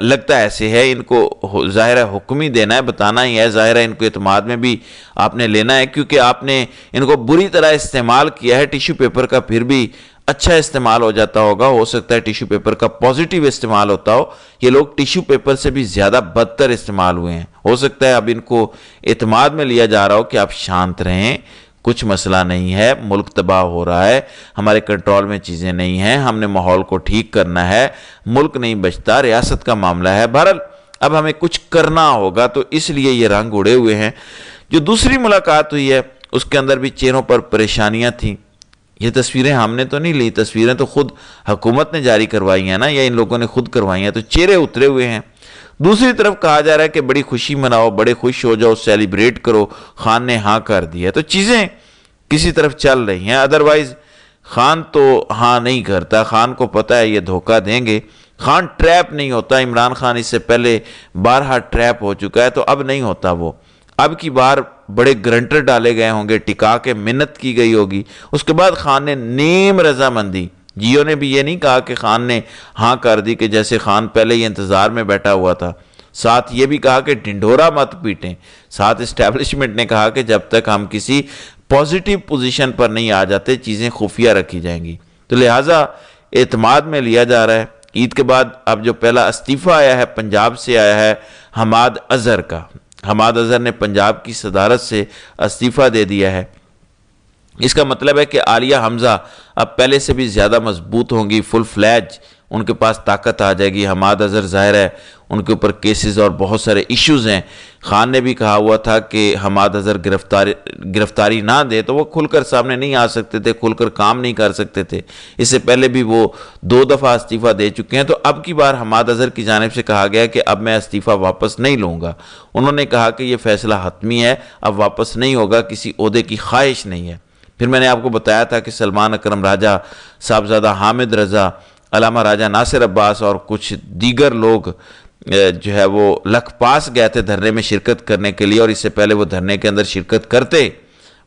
لگتا ایسے ہے، ان کو ظاہر ہے حکم ہی دینا ہے، بتانا ہی ہے، ظاہر ہے ان کو اعتماد میں بھی آپ نے لینا ہے، کیونکہ آپ نے ان کو بری طرح استعمال کیا ہے۔ ٹیشو پیپر کا پھر بھی اچھا استعمال ہو جاتا ہوگا، ہو سکتا ہے ٹیشو پیپر کا پازیٹیو استعمال ہوتا ہو، یہ لوگ ٹیشو پیپر سے بھی زیادہ بدتر استعمال ہوئے ہیں۔ ہو سکتا ہے اب ان کو اعتماد میں لیا جا رہا ہو کہ آپ شانت رہیں، کچھ مسئلہ نہیں ہے، ملک تباہ ہو رہا ہے، ہمارے کنٹرول میں چیزیں نہیں ہیں، ہم نے ماحول کو ٹھیک کرنا ہے، ملک نہیں بچتا، ریاست کا معاملہ ہے، بہرحال اب ہمیں کچھ کرنا ہوگا، تو اس لیے یہ رنگ اڑے ہوئے ہیں۔ جو دوسری ملاقات ہوئی ہے اس کے اندر بھی چہروں پر پریشانیاں تھیں۔ یہ تصویریں ہم نے تو نہیں لی، تصویریں تو خود حکومت نے جاری کروائی ہیں نا، یا ان لوگوں نے خود کروائی ہیں، تو چہرے اترے ہوئے ہیں۔ دوسری طرف کہا جا رہا ہے کہ بڑی خوشی مناؤ، بڑے خوش ہو جاؤ، سیلیبریٹ کرو، خان نے ہاں کر دی ہے، تو چیزیں کسی طرف چل رہی ہیں۔ ادروائز خان تو ہاں نہیں کرتا، خان کو پتہ ہے یہ دھوکہ دیں گے، خان ٹریپ نہیں ہوتا، عمران خان اس سے پہلے بارہا ٹریپ ہو چکا ہے، تو اب نہیں ہوتا وہ، اب کی بار بڑے گرنٹر ڈالے گئے ہوں گے، ٹکا کے منت کی گئی ہوگی، اس کے بعد خان نے نیم رضامندی، جیو نے بھی یہ نہیں کہا کہ خان نے ہاں کر دی، کہ جیسے خان پہلے یہ انتظار میں بیٹھا ہوا تھا، ساتھ یہ بھی کہا کہ ڈنڈورا مت پیٹیں، ساتھ اسٹیبلشمنٹ نے کہا کہ جب تک ہم کسی پازیٹیو پوزیشن پر نہیں آ جاتے چیزیں خفیہ رکھی جائیں گی، تو لہٰذا اعتماد میں لیا جا رہا ہے۔ عید کے بعد اب جو پہلا استعفیٰ آیا ہے پنجاب سے آیا ہے حماد اظہر کا، حماد اظہر نے پنجاب کی صدارت سے استعفیٰ دے دیا ہے۔ اس کا مطلب ہے کہ عالیہ حمزہ اب پہلے سے بھی زیادہ مضبوط ہوں گی، فل فلیج ان کے پاس طاقت آ جائے گی۔ حماد اظہر ظاہر ہے ان کے اوپر کیسز اور بہت سارے ایشوز ہیں، خان نے بھی کہا ہوا تھا کہ حماد اظہر گرفتاری نہ دے تو وہ کھل کر سامنے نہیں آ سکتے تھے، کھل کر کام نہیں کر سکتے تھے، اس سے پہلے بھی وہ 2 دفعہ استعفیٰ دے چکے ہیں، تو اب کی بار حماد اظہر کی جانب سے کہا گیا کہ اب میں استعفیٰ واپس نہیں لوں گا۔ انہوں نے کہا کہ یہ فیصلہ حتمی ہے، اب واپس نہیں ہوگا، کسی عہدے کی خواہش نہیں ہے۔ پھر میں نے آپ کو بتایا تھا کہ سلمان اکرم راجہ، صاحبزادہ حامد رضا، علامہ راجہ ناصر عباس اور کچھ دیگر لوگ جو ہے وہ لکھ پاس گئے تھے دھرنے میں شرکت کرنے کے لیے، اور اس سے پہلے وہ دھرنے کے اندر شرکت کرتے،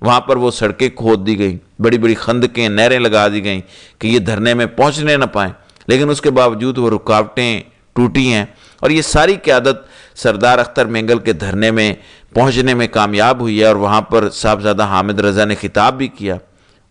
وہاں پر وہ سڑکیں کھود دی گئیں، بڑی بڑی خندقیں، نہریں لگا دی گئیں کہ یہ دھرنے میں پہنچنے نہ پائیں، لیکن اس کے باوجود وہ رکاوٹیں ٹوٹی ہیں، اور یہ ساری قیادت سردار اختر مینگل کے دھرنے میں پہنچنے میں کامیاب ہوئی ہے۔ اور وہاں پر صاحبزادہ حامد رضا نے خطاب بھی کیا،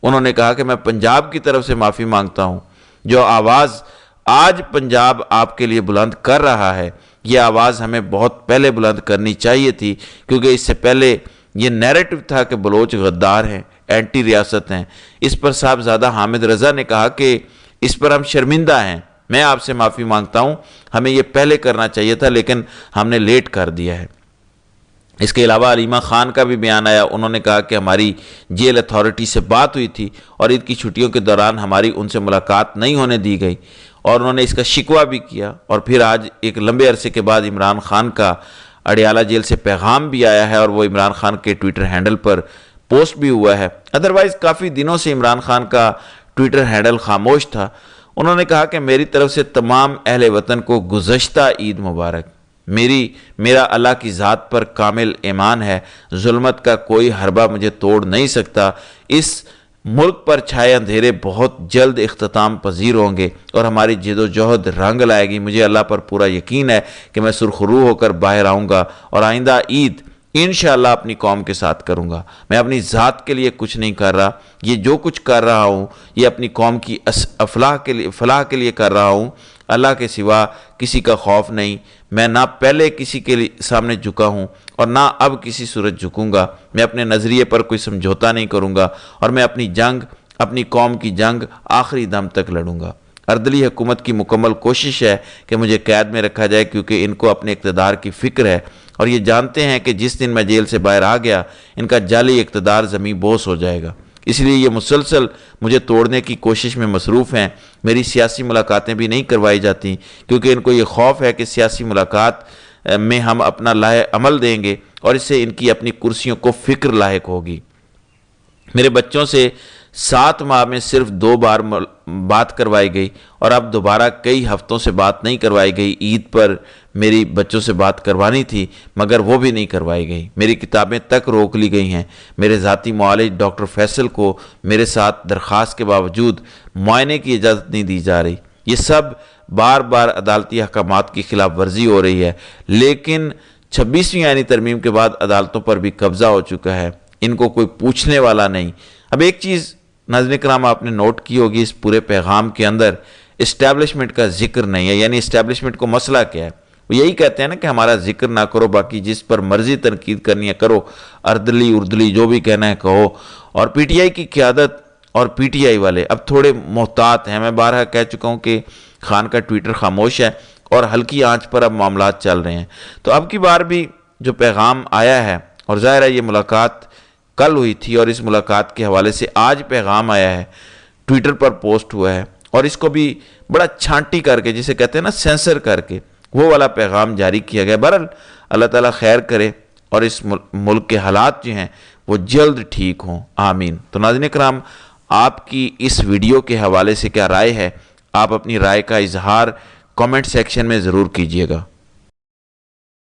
انہوں نے کہا کہ میں پنجاب کی طرف سے معافی مانگتا ہوں، جو آواز آج پنجاب آپ کے لیے بلند کر رہا ہے، یہ آواز ہمیں بہت پہلے بلند کرنی چاہیے تھی، کیونکہ اس سے پہلے یہ نیریٹو تھا کہ بلوچ غدار ہیں، اینٹی ریاست ہیں۔ اس پر صاحبزادہ حامد رضا نے کہا کہ اس پر ہم شرمندہ ہیں، میں آپ سے معافی مانگتا ہوں، ہمیں یہ پہلے کرنا چاہیے تھا لیکن ہم نے لیٹ کر دیا ہے۔ اس کے علاوہ علیمہ خان کا بھی بیان آیا، انہوں نے کہا کہ ہماری جیل اتھارٹی سے بات ہوئی تھی اور عید کی چھٹیوں کے دوران ہماری ان سے ملاقات نہیں ہونے دی گئی، اور انہوں نے اس کا شکوہ بھی کیا۔ اور پھر آج ایک لمبے عرصے کے بعد عمران خان کا اڈیالہ جیل سے پیغام بھی آیا ہے، اور وہ عمران خان کے ٹویٹر ہینڈل پر پوسٹ بھی ہوا ہے۔ ادروائز کافی دنوں سے عمران خان کا ٹویٹر ہینڈل خاموش تھا۔ انہوں نے کہا کہ میری طرف سے تمام اہل وطن کو گزشتہ عید مبارک، میرا اللہ کی ذات پر کامل ایمان ہے، ظلمت کا کوئی حربہ مجھے توڑ نہیں سکتا، اس ملک پر چھائے اندھیرے بہت جلد اختتام پذیر ہوں گے اور ہماری جد و جہد رنگ لائے گی۔ مجھے اللہ پر پورا یقین ہے کہ میں سرخرو ہو کر باہر آؤں گا اور آئندہ عید انشاءاللہ اپنی قوم کے ساتھ کروں گا۔ میں اپنی ذات کے لیے کچھ نہیں کر رہا، یہ جو کچھ کر رہا ہوں یہ اپنی قوم کی فلاح کے لیے کر رہا ہوں۔ اللہ کے سوا کسی کا خوف نہیں، میں نہ پہلے کسی کے سامنے جھکا ہوں اور نہ اب کسی صورت جھکوں گا۔ میں اپنے نظریے پر کوئی سمجھوتا نہیں کروں گا، اور میں اپنی جنگ، اپنی قوم کی جنگ آخری دم تک لڑوں گا۔ اردلی حکومت کی مکمل کوشش ہے کہ مجھے قید میں رکھا جائے، کیونکہ ان کو اپنے اقتدار کی فکر ہے، اور یہ جانتے ہیں کہ جس دن میں جیل سے باہر آ گیا ان کا جعلی اقتدار زمین بوس ہو جائے گا، اس لیے یہ مسلسل مجھے توڑنے کی کوشش میں مصروف ہیں۔ میری سیاسی ملاقاتیں بھی نہیں کروائی جاتی، کیونکہ ان کو یہ خوف ہے کہ سیاسی ملاقات میں ہم اپنا لاحق عمل دیں گے اور اس سے ان کی اپنی کرسیوں کو فکر لاحق ہوگی۔ میرے بچوں سے 7 ماہ میں صرف 2 بار بات کروائی گئی، اور اب دوبارہ کئی ہفتوں سے بات نہیں کروائی گئی۔ عید پر میری بچوں سے بات کروانی تھی مگر وہ بھی نہیں کروائی گئی۔ میری کتابیں تک روک لی گئی ہیں۔ میرے ذاتی معالج ڈاکٹر فیصل کو میرے ساتھ درخواست کے باوجود معائنے کی اجازت نہیں دی جا رہی۔ یہ سب بار بار عدالتی احکامات کی خلاف ورزی ہو رہی ہے، لیکن 26ویں آئینی ترمیم کے بعد عدالتوں پر بھی قبضہ ہو چکا ہے، ان کو کوئی پوچھنے والا نہیں۔ اب ایک چیز ناظرین کرام آپ نے نوٹ کی ہوگی، اس پورے پیغام کے اندر اسٹیبلشمنٹ کا ذکر نہیں ہے، یعنی اسٹیبلشمنٹ کو مسئلہ کیا ہے؟ وہ یہی کہتے ہیں نا کہ ہمارا ذکر نہ کرو، باقی جس پر مرضی تنقید کرنی ہے کرو، اردلی اردلی جو بھی کہنا ہے کہو۔ اور پی ٹی آئی کی قیادت اور پی ٹی آئی والے اب تھوڑے محتاط ہیں۔ میں بارہا کہہ چکا ہوں کہ خان کا ٹویٹر خاموش ہے اور ہلکی آنچ پر اب معاملات چل رہے ہیں۔ تو اب کی بار بھی جو پیغام آیا ہے، اور ظاہر ہے یہ ملاقات کل ہوئی تھی اور اس ملاقات کے حوالے سے آج پیغام آیا ہے، ٹویٹر پر پوسٹ ہوا ہے، اور اس کو بھی بڑا چھانٹی کر کے، جسے کہتے ہیں نا سینسر کر کے، وہ والا پیغام جاری کیا گیا۔ بہرحال اللہ تعالیٰ خیر کرے اور اس ملک کے حالات جو ہیں وہ جلد ٹھیک ہوں، آمین۔ تو ناظرین کرام، آپ کی اس ویڈیو کے حوالے سے کیا رائے ہے؟ آپ اپنی رائے کا اظہار کامنٹ سیکشن میں ضرور کیجیے گا۔